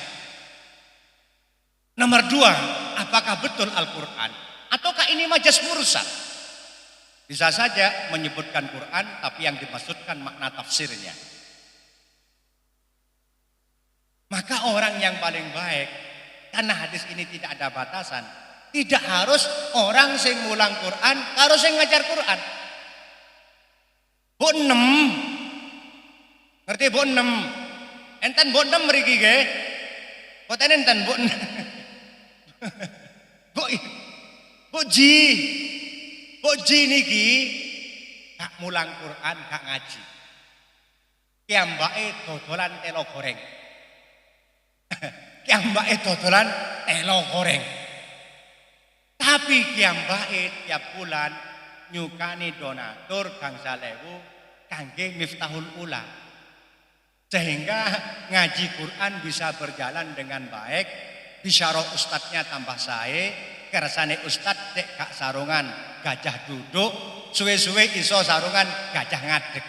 Nomor dua, apakah betul Al-Quran? Ataukah ini majas mursal? Bisa saja menyebutkan Quran, tapi yang dimaksudkan makna tafsirnya. Maka orang yang paling baik, karena hadis ini tidak ada batasan, tidak harus orang sing mulang Quran karo sing ngajar Quran. Bu 6. Ngerti bu 6? Enten bu 6 mriki nggih. Boten enten bu 6. Bu Ji. Bu Ji niki gak mulang Quran, gak ngaji. Kiambake dodolan telo goreng. Kiambake dodolan telo goreng. Tapi kiambake tiap bulan nyukani donatur gangsal ewu kangge Miftahul Ula. Sehingga ngaji Quran bisa berjalan dengan baik, bisyarah ustadznya tambah sae, kersane ustadz cek gak sarungan gajah duduk, suwe-suwe iso sarungan gajah ngadeg.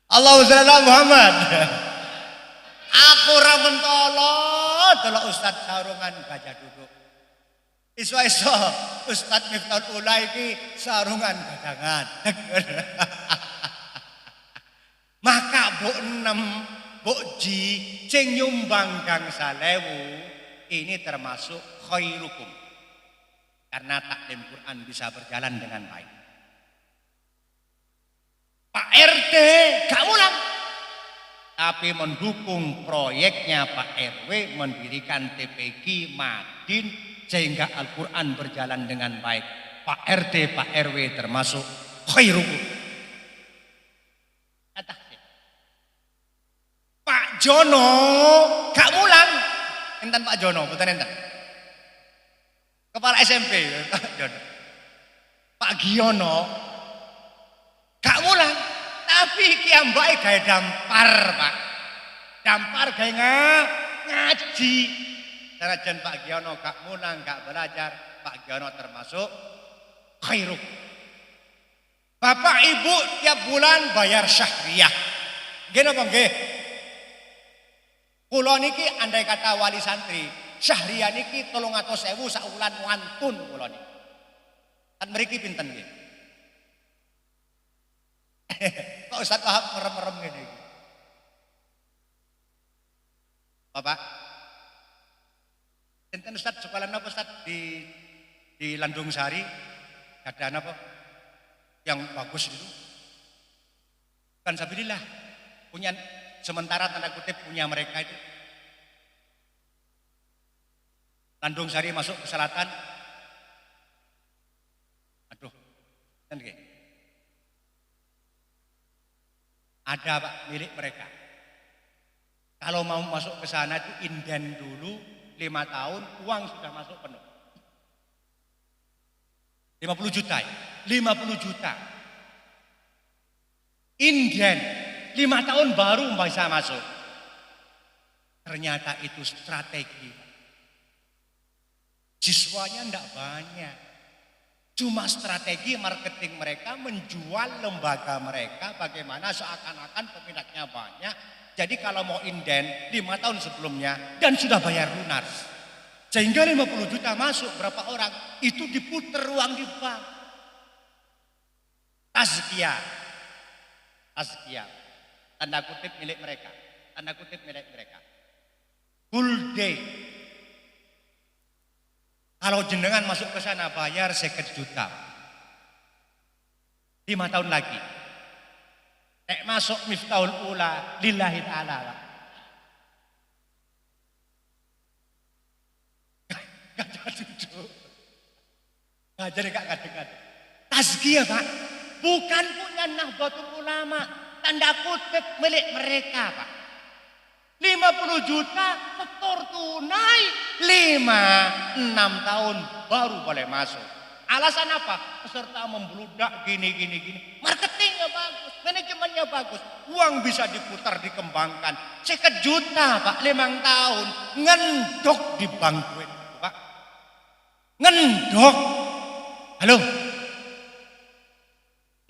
Allahumma sholli ala Muhammad. Aku ra mentolo delok ustadz sarungan gajah duduk. Iso-iso Ustadz Miftahul Ula iki sarungan gajah ngadeg. Maka bu 6, bu Ji sing nyumbang gangsal ewu ini termasuk khairukum. Karena taklim Quran bisa berjalan dengan baik. Pak RT gak mulang, tapi mendukung proyeknya Pak RW mendirikan TPG Madin sehingga Al-Quran berjalan dengan baik. Pak RT, Pak RW termasuk khairukum. Pak Jono gak mulang. Enten Pak Jono, bukan enten. Kepala SMP Pak Jono. Pak Giono gak mulang, tapi kiambake gawe dampar, Pak. Dampar gawe ngaji. Sanajan Pak Giono gak mulang, gak belajar, Pak Giono termasuk khairuk. Bapak Ibu tiap bulan bayar syahriyah. Nggih napa nggih? Kula niki andai kata wali santri, syahriyah niki 300.000 sak wulan wantun kula niki. Kan mriki pinten nggih? Kok Ustaz Wahab merem-merem ngene iki? Bapak Ustaz sekolah apa Ustaz di Landung Sari ada apa yang bagus itu? Kan sabilillah punya sementara tanda kutip punya mereka itu. Landung Sari masuk ke selatan. Aduh, kan gitu. Ada Pak milik mereka. Kalau mau masuk ke sana itu inden dulu 5 tahun, uang sudah masuk penuh. 50 juta ya? 50 juta. Inden 5 tahun baru bisa masuk. Ternyata itu strategi. Siswanya enggak banyak. Cuma strategi marketing mereka menjual lembaga mereka bagaimana seakan-akan peminatnya banyak. Jadi kalau mau inden 5 tahun sebelumnya dan sudah bayar lunas. Sehingga 50 juta masuk berapa orang itu diputer uang di bank. Tazkiyah. Tanda kutip milik mereka. Tanda kutip milik mereka. Full day. Kalau jenengan masuk ke sana bayar 50 juta. 5 tahun lagi. Nek masuk Miftahul Ula lillahi ta'ala. Gak duduk. Ngajar gak kadang-kadang. Tazkiyah Pak. Bukan punya Nahdlatul Ulama. Tanda kutip milik mereka Pak. 50 juta setor tunai 5-6 tahun baru boleh masuk. Alasan apa? Peserta membludak gini. Marketingnya bagus, manajemennya bagus. Uang bisa diputar, dikembangkan. 50 juta Pak, 5 tahun. Ngendok di bangku itu Pak. Ngendok. Halo?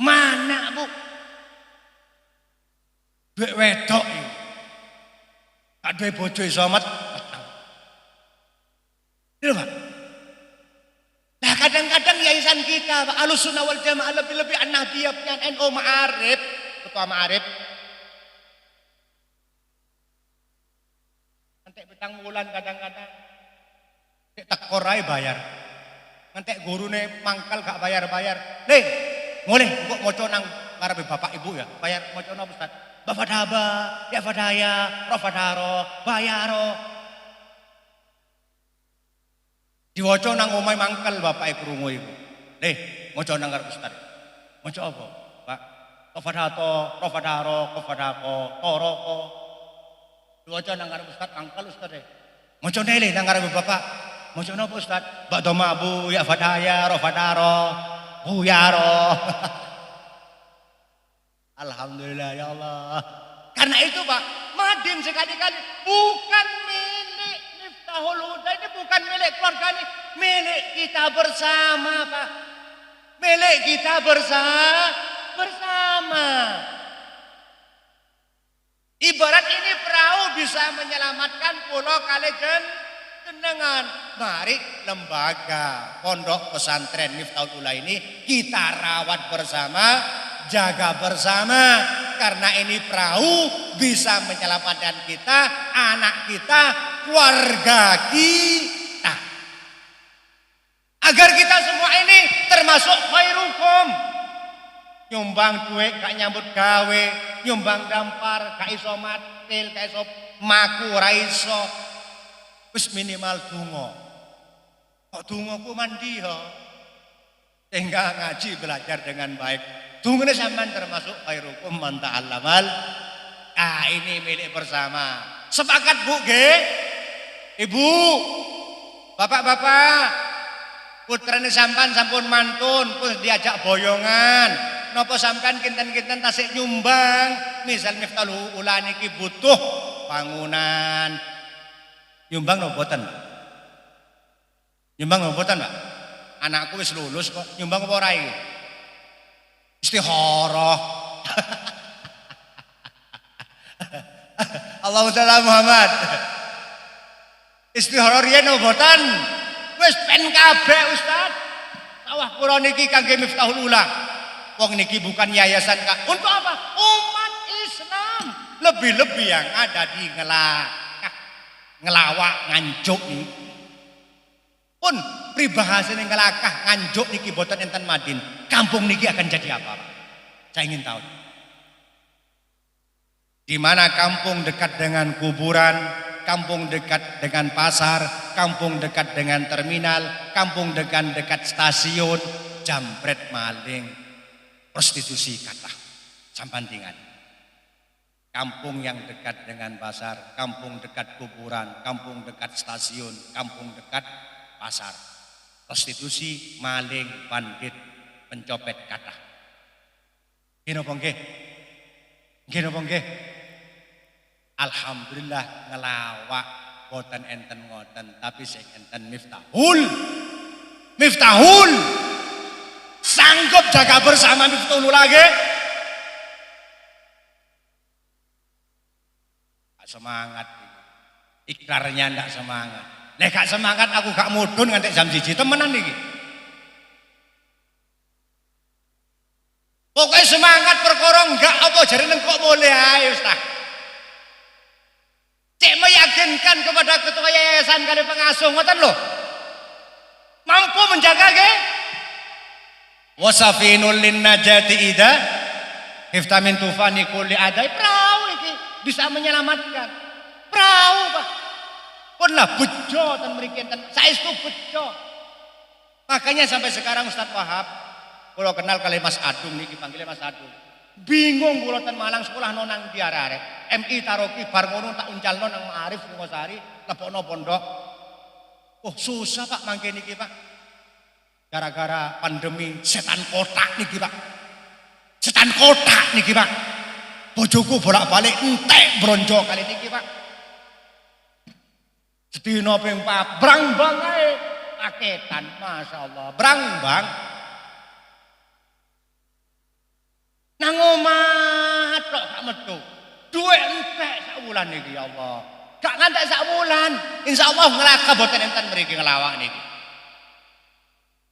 Mana Bu? Duit wedok ini. Tak duwe bojo iso amat. Itu Pak. Nah kadang-kadang yayasan kita Pak Ahlussunnah wal Jamaah lebih-lebih An-Nahdliyah punya NU Ma'arif, ketua Ma'arif. Nanti petang bulan kadang-kadang tekor ae bayar. Nanti gurune mangkal gak bayar-bayar. Nih, boleh kok maca nang ngarepe bapak ibu ya. Bayar maca napa Ustaz? Bafadaba, ya fadaya, rofadaro, bayaro. Diwaca nang omahe mangkel bapak krungu iku. Maca nang ngarep Ustaz. Maca apa? Pak. Rofadato, rofadaro, rofadako, toroko. Diwaca nang ngarep Ustaz mangkel Ustaz. Maca nele nang ngarep bapak. Maca napa Ustaz? Ba'da mabu, ya fadaya, rofadaro, buyaro. Alhamdulillah ya Allah. Karena itu Pak, Madin sekali-kali bukan milik Miftahul Huda, ini bukan milik keluarga ini, milik kita bersama Pak. Milik kita bersama. Ibarat ini perahu bisa menyelamatkan pulau kali jenengan. Mari lembaga pondok pesantren Miftahul Ula ini kita rawat bersama. Jaga bersama karena ini perahu bisa menyelamatkan kita, anak kita, keluarga kita. Agar kita semua ini termasuk khairukum. Nyumbang duit gak nyambut gawe, nyumbang dampar gak iso matil, gak iso maku ora iso. Wis minimal donga. Kok dongaku mandi ya? Sehingga ngaji belajar dengan baik. Tunggu sampean termasuk khairukum man ta'allamal. Ini milik bersama. Sepakat Bu nggih? Ibu, bapak-bapak, putrane sampean sampun mantun, pun diajak boyongan. Napa sampean kinten-kinten tasik nyumbang? Misal Miftahul Ula niki butuh bangunan. Nyumbang napa boten? Nyumbang napa boten, Pak? Anakku wis lulus kok, nyumbang apa ora iki? Istikharah. Allahumma shalli ala Muhammad. Istikharah riyen obotan wis pen kabeh Ustaz. Sawah kula niki kangge Miftahul Ula. Wong niki bukan yayasan Kak. Untuk apa? Umat Islam. Lebih-lebih yang ada di ngelawak nganjuk nih. Pun pribahasa yang kelakah nganjuk niki boten enten madin. Kampung niki akan jadi apa, Pak? Saya ingin tahu. Di mana kampung dekat dengan kuburan, kampung dekat dengan pasar, kampung dekat dengan terminal, kampung dekat stasiun, jambret maling, prostitusi kata sampantingan. Kampung yang dekat dengan pasar, kampung dekat kuburan, kampung dekat stasiun, kampung dekat pasar, prostitusi, maling, bandit, pencopet kata. Gino pongke, gino pongke. Alhamdulillah ngelawak boten enten ngoten, tapi sing enten miftahul, sanggup jaga bersama miftahul lagi. Semangat, ikrarnya ndak semangat. Nek gak semangat aku gak mudun nganti jam 1 temenan iki. Pokoknya semangat perkara enggak apa jarene kok mulai ae wis ta. Cek meyakinkan kepada ketua yayasan kali pengasuh ngoten lho. Mampu menjaga ge. Wasafinul linnajati ida hiftamin tufani kulli adai perahu iki bisa menyelamatkan. Perahu Pak. Pun lah bejo ten mriki enten saestu bejo. Makanya sampai sekarang Ustaz Wahab kalau kenal kali Mas Adung niki panggilnya Mas Adung. Bingung kula ten Malang sekolah nonang di arek. MI Taroki bar ngono tak uncalno nang Ma'arif Singosari lebokno pondok. Oh susah Pak mangke niki Pak. Gara-gara pandemi setan kotak niki Pak. Setan kotak niki Pak. Bojoku bolak-balik entek bronjo kali niki Pak. Sedina ping 4 brang-bang ae paketan masyaallah brang-bang. Nang omah tok gak metu. Duit entek sak wulan niki ya Allah. Gak ngantek sak wulan. Insyaallah ngelaka boten enten mriki ngelawak niki.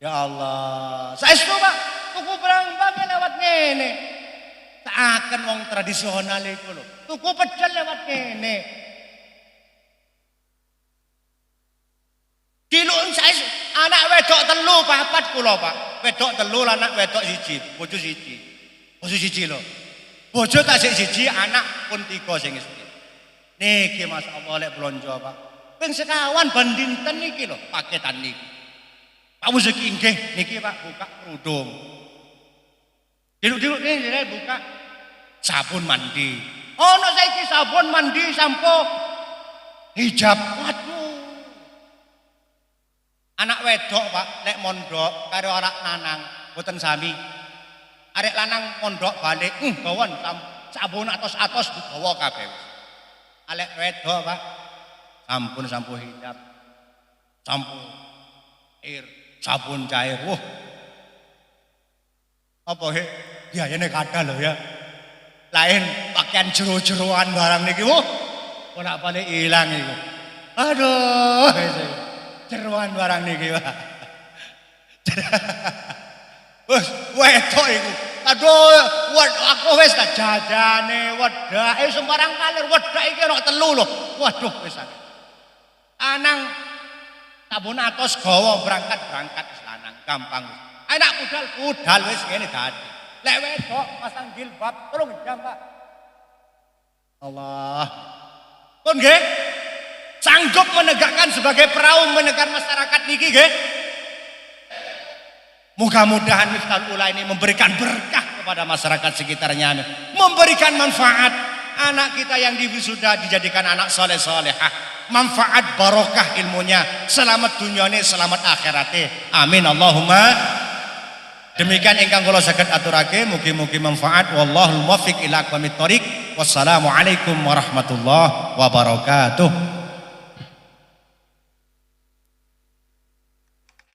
Ya Allah. Saestu Pak, tuku brang-bang lewat ngene. Saaken wong tradisional iku lho. Tuku pecel lewat ngene. Diluk saestu anak wedok 3 4 kula Pak. Wedok 3 anak wedok 1, bojo 1. Bojo 1 lho. Bojo tak sik 1, anak pun 3 sing istri. Niki masyaallah lek blonjo Pak. Ping sekawan bandinten niki lho paketan niki. Pak Muzaki nggih niki Pak buka kerudung. Diluk-diluk niki buka sabun mandi. Ono saiki sabun mandi sampo hijab. Waduh. Anak wedok Pak lek mondok karo anak lanang boten sami. Arek lanang mondok balik, bawon sabun atos-atos digawa kabeh. Alek wedok Pak, sampun hijab, sampun air, sabun cair. Wah, apa he? Biayane kathah lho ya. Lain pakaian jero-jeroan barang niki, wah, bolak-balik ilang iku. Aduh, jeroan barang niki Pak. Wes wedok iku. Aduh, aku wis tak jajane wedake sembarang kalir wedake iki ana 3 lho. Waduh wis akeh. Anang sabun atos gawa berangkat wis lanang gampang wis. Anak budal wis ngene dadi. Lek wedok pasang jilbab 3 jam Pak. Allah. Pun nggih sanggup menegakkan sebagai perahu menekan masyarakat niki nggih. Mudah-mudahan Miftahul Ula ini memberikan berkah kepada masyarakat sekitarnya, memberikan manfaat. Anak kita yang diwisuda dijadikan anak soleh-solehah, manfaat barokah ilmunya, selamat dunyane, selamat akhirate. Amin Allahumma. Demikian ingkang kula saged aturake, mugi-mugi manfaat. Wallahul muwaffiq ila aqwamit thoriq. Wassalamualaikum warahmatullahi wabarakatuh.